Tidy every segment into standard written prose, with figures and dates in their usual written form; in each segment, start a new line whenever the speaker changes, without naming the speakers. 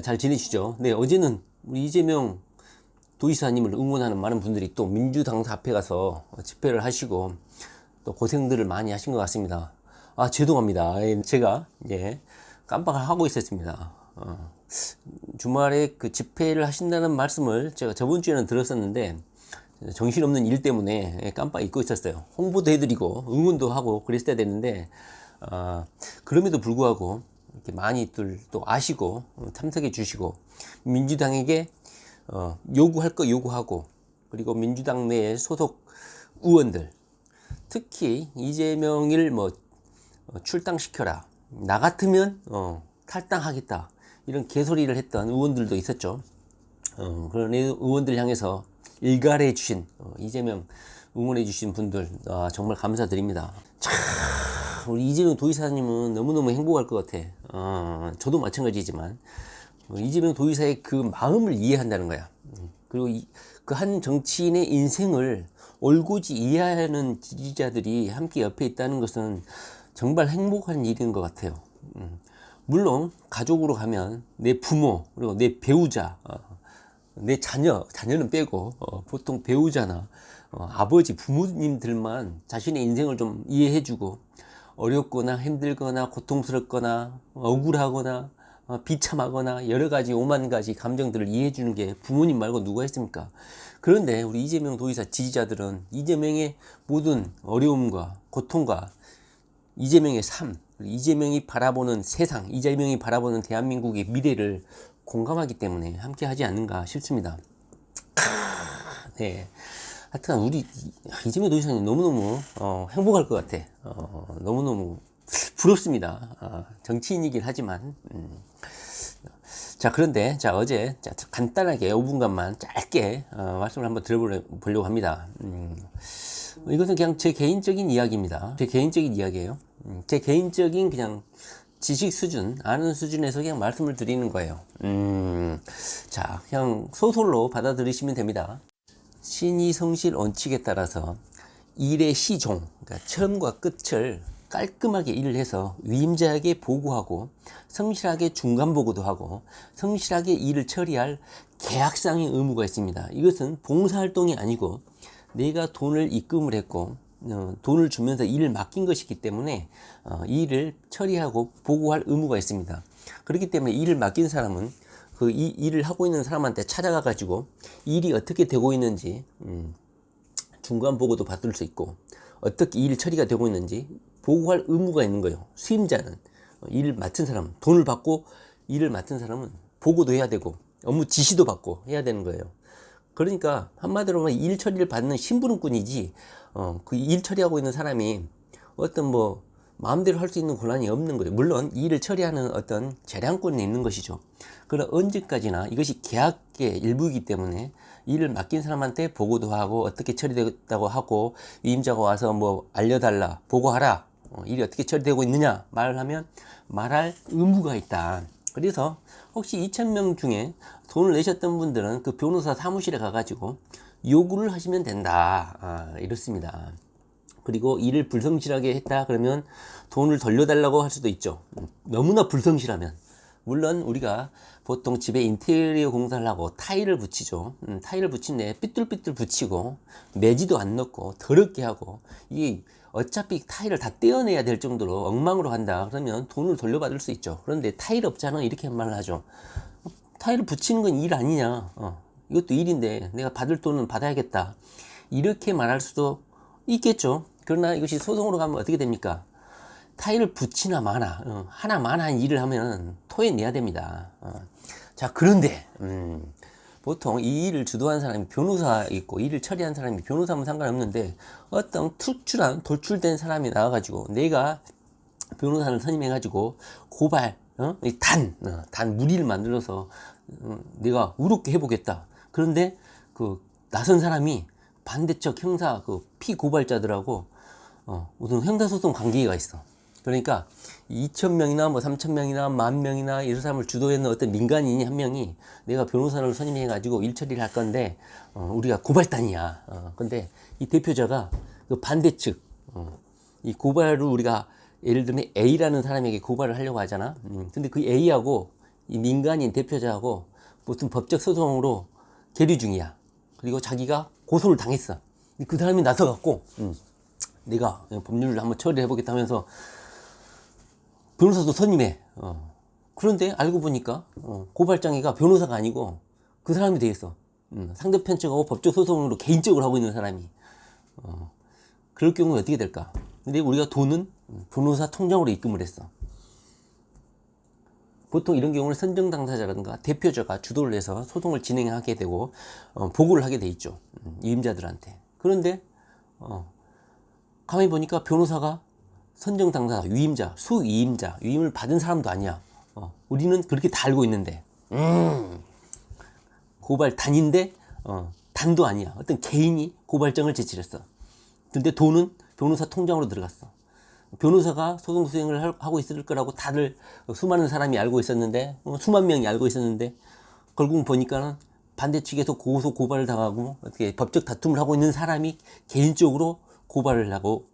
잘 지내시죠? 네, 어제는 우리 이재명 도지사님을 응원하는 많은 분들이 또 민주당 앞에 가서 집회를 하시고 또 고생들을 많이 하신 것 같습니다. 아, 죄송합니다. 제가 깜빡을 하고 있었습니다. 주말에 그 집회를 하신다는 말씀을 제가 저번 주에는 들었었는데 정신없는 일 때문에 깜빡 잊고 있었어요. 홍보도 해드리고 응원도 하고 그랬어야 되는데 그럼에도 불구하고 이렇게 많이들 또 아시고 참석해 주시고 민주당에게 요구할 거 요구하고, 그리고 민주당 내에 소속 의원들, 특히 이재명을 출당시켜라, 나 같으면 탈당하겠다, 이런 개소리를 했던 의원들도 있었죠. 그런 의원들 향해서 일갈해 주신 이재명 응원해 주신 분들 정말 감사드립니다. 참, 우리 이재명 도지사님은 너무너무 행복할 것 같아. 저도 마찬가지지만 이재명 도지사의 그 마음을 이해한다는 거야. 그리고 그 한 정치인의 인생을 올곧이 이해하는 지지자들이 함께 옆에 있다는 것은 정말 행복한 일인 것 같아요. 물론 가족으로 가면 내 부모, 그리고 내 배우자, 내 자녀는 빼고 보통 배우자나 아버지, 부모님들만 자신의 인생을 좀 이해해주고, 어렵거나 힘들거나 고통스럽거나 억울하거나 비참하거나 여러 가지 오만 가지 감정들을 이해해 주는 게 부모님 말고 누가 있습니까? 그런데 우리 이재명 도지사 지지자들은 이재명의 모든 어려움과 고통과 이재명의 삶, 이재명이 바라보는 세상, 이재명이 바라보는 대한민국의 미래를 공감하기 때문에 함께 하지 않는가 싶습니다. 네. 하여튼 우리 이재명 도지사님 너무너무 행복할 것 같아. 너무너무 부럽습니다. 정치인이긴 하지만. 자, 그런데 어제 간단하게 5분간만 짧게 말씀을 한번 들어보려고 합니다. 이것은 그냥 제 개인적인 이야기입니다. 제 개인적인 이야기예요. 제 개인적인 그냥 지식 수준, 아는 수준에서 그냥 말씀을 드리는 거예요. 자, 그냥 소설로 받아들이시면 됩니다. 신의성실 원칙에 따라서 일의 시종, 그러니까 처음과 끝을 깔끔하게 일을 해서 위임자에게 보고하고, 성실하게 중간 보고도 하고, 성실하게 일을 처리할 계약상의 의무가 있습니다. 이것은 봉사활동이 아니고 내가 돈을 입금을 했고 돈을 주면서 일을 맡긴 것이기 때문에 이 일을 처리하고 보고할 의무가 있습니다. 그렇기 때문에 일을 맡긴 사람은 그 일을 하고 있는 사람한테 찾아가 가지고 일이 어떻게 되고 있는지 중간 보고도 받을 수 있고, 어떻게 일 처리가 되고 있는지 보고할 의무가 있는 거예요. 수임자는, 일을 맡은 사람, 돈을 받고 일을 맡은 사람은 보고도 해야 되고 업무 지시도 받고 해야 되는 거예요. 그러니까 한마디로 일 처리를 받는 심부름꾼이지 그 일 처리하고 있는 사람이 어떤 마음대로 할 수 있는 권한이 없는 거예요. 물론 일을 처리하는 어떤 재량권은 있는 것이죠. 그러나 언제까지나 이것이 계약의 일부이기 때문에 일을 맡긴 사람한테 보고도 하고 어떻게 처리되었다고 하고, 위임자가 와서 알려달라, 보고하라, 일이 어떻게 처리되고 있느냐 말을 하면 말할 의무가 있다. 그래서 혹시 2,000명 중에 돈을 내셨던 분들은 그 변호사 사무실에 가가지고 요구를 하시면 된다. 이렇습니다. 그리고 일을 불성실하게 했다 그러면 돈을 돌려달라고 할 수도 있죠. 너무나 불성실하면. 물론 우리가 보통 집에 인테리어 공사를 하고 타일을 붙이죠. 타일을 붙인데 삐뚤삐뚤 붙이고 매지도 안 넣고 더럽게 하고, 이게 어차피 타일을 다 떼어내야 될 정도로 엉망으로 한다 그러면 돈을 돌려받을 수 있죠. 그런데 타일 업자는 이렇게 말을 하죠. 타일을 붙이는 건 일 아니냐, 이것도 일인데 내가 받을 돈은 받아야겠다, 이렇게 말할 수도 있겠죠. 그러나 이것이 소송으로 가면 어떻게 됩니까? 타일을 붙이나 마나 하나만한 일을 하면 토해내야 됩니다. 자, 그런데 보통 이 일을 주도한 사람이 변호사 있고 일을 처리한 사람이 변호사면 상관없는데, 어떤 특출한 돌출된 사람이 나와가지고 내가 변호사를 선임해가지고 고발, 단 무리를 만들어서 내가 의롭게 해보겠다. 그런데 그 나선 사람이 반대쪽 형사 피고발자들하고 우선 형사소송 관계가 있어. 그러니까 2,000명이나 3,000명이나 10,000명이나 이런 사람을 주도했는 어떤 민간인이 한 명이 내가 변호사를 선임해 가지고 일 처리를 할 건데 우리가 고발단이야. 근데 이 대표자가 그 반대측 이 고발을 우리가 예를 들면 A라는 사람에게 고발을 하려고 하잖아. 근데 그 A하고 이 민간인 대표자하고 무슨 법적 소송으로 계류 중이야. 그리고 자기가 고소를 당했어. 그 사람이 나서갖고 내가 법률을 한번 처리해보겠다 하면서 변호사도 선임해. 그런데 알고 보니까 고발장애가 변호사가 아니고 그 사람이 되겠어. 상대편 측하고 법적 소송으로 개인적으로 하고 있는 사람이. 그럴 경우에 어떻게 될까? 근데 우리가 돈은 변호사 통장으로 입금을 했어. 보통 이런 경우는 선정 당사자라든가 대표자가 주도를 해서 소송을 진행하게 되고 보고를 하게 돼 있죠. 유임자들한테. 그런데 가만히 보니까 변호사가 선정 당사자, 유임자, 수유임자, 유임을 받은 사람도 아니야. 우리는 그렇게 다 알고 있는데 고발 단인데 단도 아니야. 어떤 개인이 고발장을 제출했어. 근데 돈은 변호사 통장으로 들어갔어. 변호사가 소송 수행을 하고 있을 거라고 다들 수많은 사람이 알고 있었는데 수만 명이 알고 있었는데 결국 보니까는 반대 측에서 고소 고발을 당하고 어떻게 법적 다툼을 하고 있는 사람이 개인적으로 고발을 하고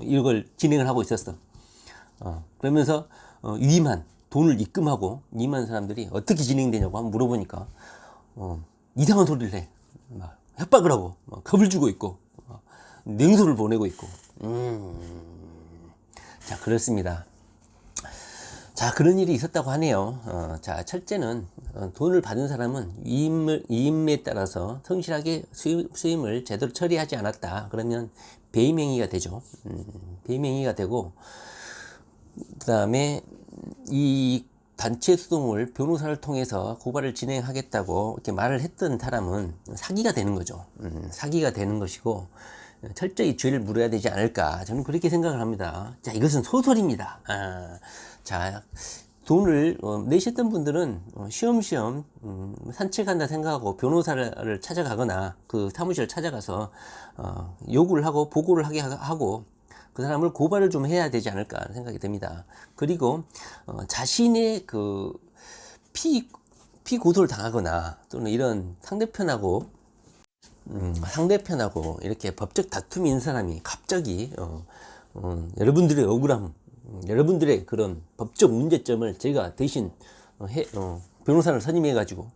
이걸 진행을 하고 있었어. 그러면서 위임한 돈을 입금하고 위임한 사람들이 어떻게 진행되냐고 한번 물어보니까 이상한 소리를 해. 막 협박을 하고 막 겁을 주고 있고 냉소를 보내고 있고. 자, 그렇습니다. 자, 그런 일이 있었다고 하네요. 자, 첫째는 돈을 받은 사람은 위임에 따라서 성실하게 수임을 제대로 처리하지 않았다. 그러면 배임행위가 되죠. 배임행위가 되고, 그 다음에 이 단체 소송을 변호사를 통해서 고발을 진행하겠다고 이렇게 말을 했던 사람은 사기가 되는 거죠. 사기가 되는 것이고, 철저히 죄를 물어야 되지 않을까, 저는 그렇게 생각을 합니다. 자, 이것은 소설입니다. 자, 돈을 내셨던 분들은 쉬엄쉬엄 산책한다 생각하고 변호사를 찾아가거나 그 사무실을 찾아가서 요구를 하고 보고를 하게 하고 그 사람을 고발을 좀 해야 되지 않을까 생각이 듭니다. 그리고 자신의 그 피고소를 당하거나 또는 이런 상대편하고 이렇게 법적 다툼이 있는 사람이 갑자기 여러분들의 억울함, 여러분들의 그런 법적 문제점을 제가 대신 변호사를 선임해 가지고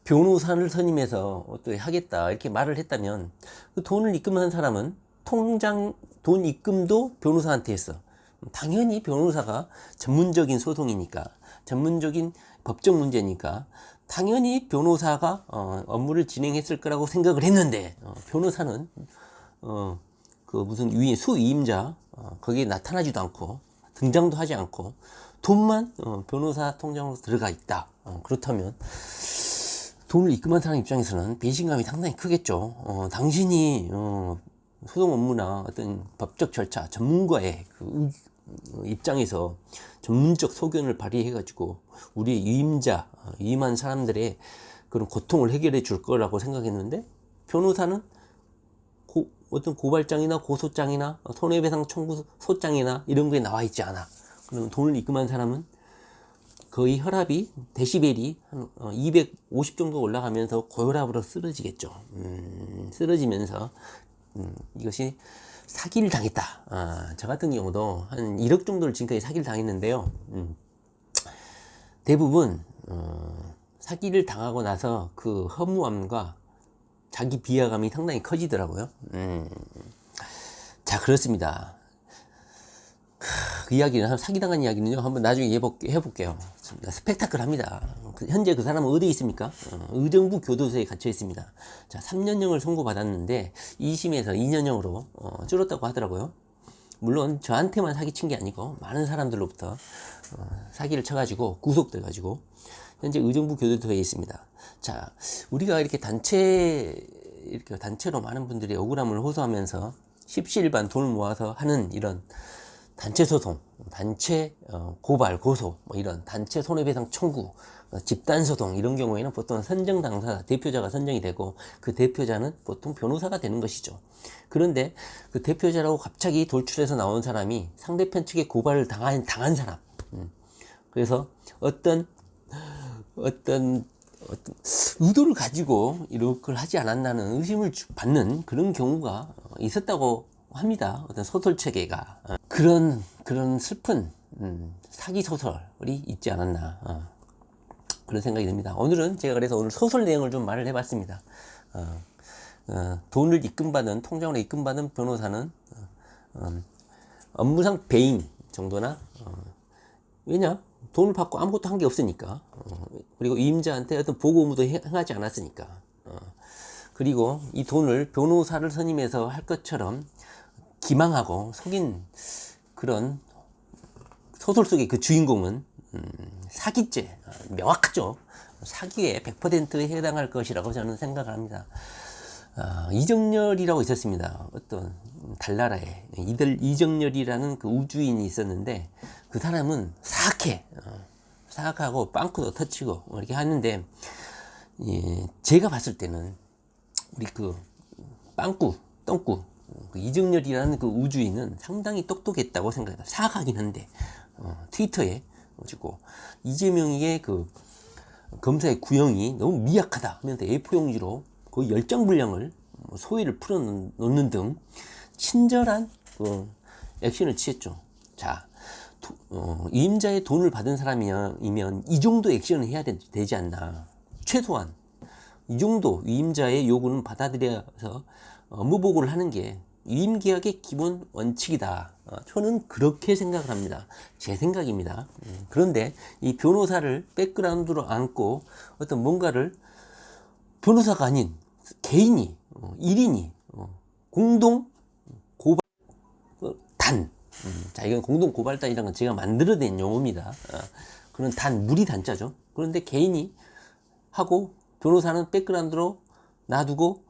변호사를 선임해서 어떻게 하겠다 이렇게 말을 했다면 그 돈을 입금한 사람은 통장 돈 입금도 변호사한테 했어. 당연히 변호사가 전문적인 소송이니까, 전문적인 법적 문제니까 당연히 변호사가 업무를 진행했을 거라고 생각을 했는데 변호사는 그 무슨 수임자 거기에 나타나지도 않고 등장도 하지 않고 돈만 변호사 통장으로 들어가 있다. 그렇다면 돈을 입금한 사람 입장에서는 배신감이 상당히 크겠죠. 당신이 소송 업무나 어떤 법적 절차 전문가의 그 입장에서 전문적 소견을 발휘해 가지고 우리의 유임한 사람들의 그런 고통을 해결해 줄 거라고 생각했는데 변호사는 어떤 고발장이나 고소장이나 손해배상 청구 소장이나 이런 거에 나와 있지 않아. 그러면 돈을 입금한 사람은 거의 혈압이 데시벨이 한 250 정도 올라가면서 고혈압으로 쓰러지겠죠. 쓰러지면서 이것이 사기를 당했다. 저 같은 경우도 한 1억 정도를 지금까지 사기를 당했는데요. 대부분 사기를 당하고 나서 그 허무함과 자기 비하감이 상당히 커지더라고요. 자, 그렇습니다. 그 이야기는, 사기당한 이야기는요, 한번 나중에 해볼게요. 스펙타클합니다. 현재 그 사람은 어디에 있습니까? 의정부 교도소에 갇혀 있습니다. 자, 3년형을 선고받았는데 2심에서 2년형으로 줄었다고 하더라고요. 물론 저한테만 사기친 게 아니고 많은 사람들로부터 사기를 쳐가지고 구속돼가지고 현재 의정부 교도소에 있습니다. 자, 우리가 이렇게 단체로 많은 분들이 억울함을 호소하면서 십시일반 돈을 모아서 하는 이런 단체 소송, 단체 고발, 고소, 뭐 이런 단체 손해배상 청구, 집단 소송 이런 경우에는 보통 선정 당사자, 대표자가 선정이 되고 그 대표자는 보통 변호사가 되는 것이죠. 그런데 그 대표자라고 갑자기 돌출해서 나온 사람이 상대편 측에 고발을 당한 사람. 그래서 어떤 의도를 가지고 이런 걸 하지 않았나는 의심을 받는 그런 경우가 있었다고 합니다. 어떤 소설체계가 그런 슬픈 사기 소설이 있지 않았나. 그런 생각이 듭니다. 오늘은 제가 그래서 오늘 소설 내용을 좀 말을 해봤습니다. 돈을 입금받은, 통장으로 입금받은 변호사는 업무상 배임 정도나, 왜냐? 돈을 받고 아무것도 한 게 없으니까. 그리고 위임자한테 어떤 보고 의무도 행하지 않았으니까. 그리고 이 돈을 변호사를 선임해서 할 것처럼 기망하고 속인 그런 소설 속의 그 주인공은 사기죄, 명확하죠. 사기에 100%에 해당할 것이라고 저는 생각을 합니다. 이정렬이라고 있었습니다. 어떤 달나라에 이정렬이라는 그 우주인이 있었는데, 그 사람은 사악하고 빵꾸도 터치고 이렇게 하는데, 예, 제가 봤을 때는 우리 그 빵꾸 똥꾸 그 이정렬이라는 그 우주인은 상당히 똑똑했다고 생각해요. 사악하긴 한데 트위터에 가지고 이재명의 그 검사의 구형이 너무 미약하다 하면서 A4용지로 거의 10장 분량을 소위를 풀어놓는 등 친절한 그 액션을 취했죠. 자, 위임자의 돈을 받은 사람이면 이 정도 액션을 해야 되지 않나. 최소한 이 정도 위임자의 요구는 받아들여서 업무 보고를 하는 게 위임계약의 기본 원칙이다. 저는 그렇게 생각을 합니다. 제 생각입니다. 그런데 이 변호사를 백그라운드로 안고 어떤 뭔가를 변호사가 아닌 개인이, 1인이 공동 고발단, 자, 이건 공동 고발단이라는 건 제가 만들어낸 용어입니다. 그런 무리 단자죠. 그런데 개인이 하고 변호사는 백그라운드로 놔두고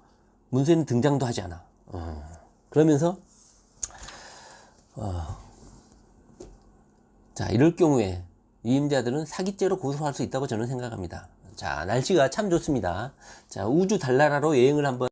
문서에는 등장도 하지 않아. 그러면서 자, 이럴 경우에 위임자들은 사기죄로 고소할 수 있다고 저는 생각합니다. 자, 날씨가 참 좋습니다. 자, 우주 달나라로 여행을 한번